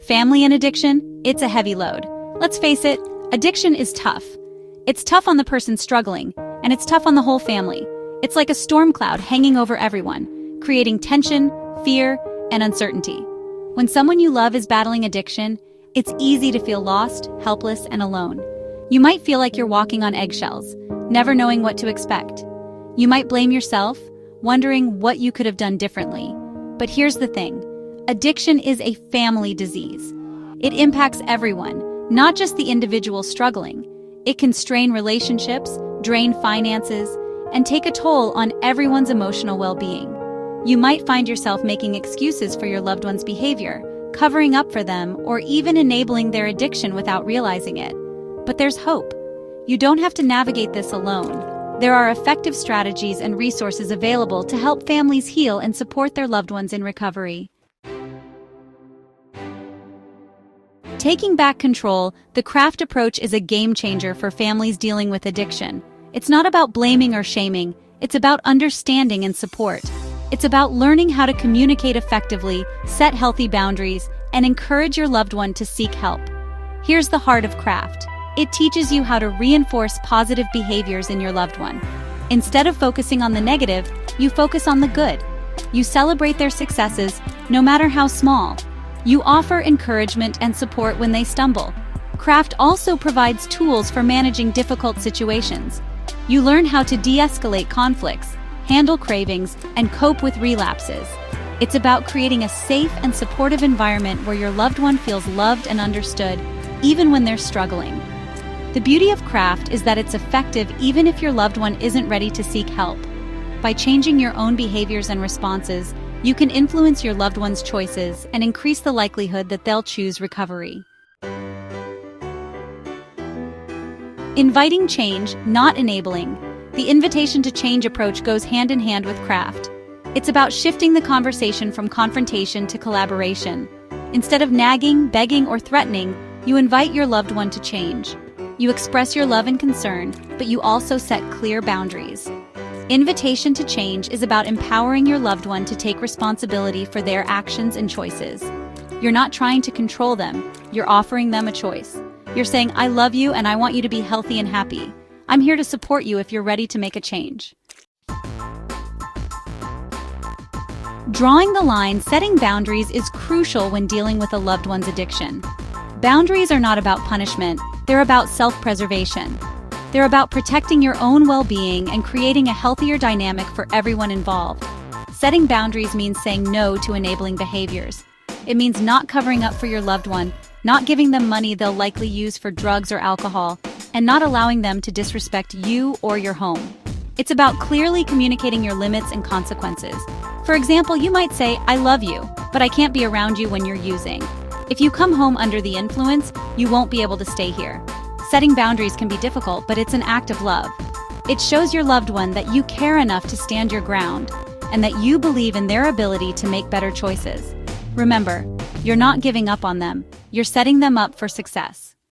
Family and addiction, it's a heavy load. Let's face it, addiction is tough. It's tough on the person struggling, and it's tough on the whole family. It's like a storm cloud hanging over everyone, creating tension, fear, and uncertainty. When someone you love is battling addiction, it's easy to feel lost, helpless, and alone. You might feel like you're walking on eggshells, never knowing what to expect. You might blame yourself, wondering what you could have done differently. But here's the thing. Addiction is a family disease. It impacts everyone, not just the individual struggling. It can strain relationships, drain finances, and take a toll on everyone's emotional well-being. You might find yourself making excuses for your loved one's behavior, covering up for them, or even enabling their addiction without realizing it. But there's hope. You don't have to navigate this alone. There are effective strategies and resources available to help families heal and support their loved ones in recovery. Taking back control, the CRAFT approach is a game changer for families dealing with addiction. It's not about blaming or shaming, it's about understanding and support. It's about learning how to communicate effectively, set healthy boundaries, and encourage your loved one to seek help. Here's the heart of CRAFT. It teaches you how to reinforce positive behaviors in your loved one. Instead of focusing on the negative, you focus on the good. You celebrate their successes, no matter how small. You offer encouragement and support when they stumble. CRAFT also provides tools for managing difficult situations. You learn how to de-escalate conflicts, handle cravings, and cope with relapses. It's about creating a safe and supportive environment where your loved one feels loved and understood, even when they're struggling. The beauty of CRAFT is that it's effective even if your loved one isn't ready to seek help. By changing your own behaviors and responses, you can influence your loved one's choices and increase the likelihood that they'll choose recovery. Inviting change, not enabling. The invitation to change approach goes hand in hand with CRAFT. It's about shifting the conversation from confrontation to collaboration. Instead of nagging, begging, or threatening, you invite your loved one to change. You express your love and concern, but you also set clear boundaries. Invitation to change is about empowering your loved one to take responsibility for their actions and choices. You're not trying to control them, you're offering them a choice. You're saying, I love you and I want you to be healthy and happy. I'm here to support you if you're ready to make a change. Drawing the line, setting boundaries is crucial when dealing with a loved one's addiction. Boundaries are not about punishment, they're about self-preservation. They're about protecting your own well-being and creating a healthier dynamic for everyone involved. Setting boundaries means saying no to enabling behaviors. It means not covering up for your loved one, not giving them money they'll likely use for drugs or alcohol, and not allowing them to disrespect you or your home. It's about clearly communicating your limits and consequences. For example, you might say, I love you, but I can't be around you when you're using. If you come home under the influence, you won't be able to stay here. Setting boundaries can be difficult, but it's an act of love. It shows your loved one that you care enough to stand your ground, and that you believe in their ability to make better choices. Remember, you're not giving up on them, you're setting them up for success.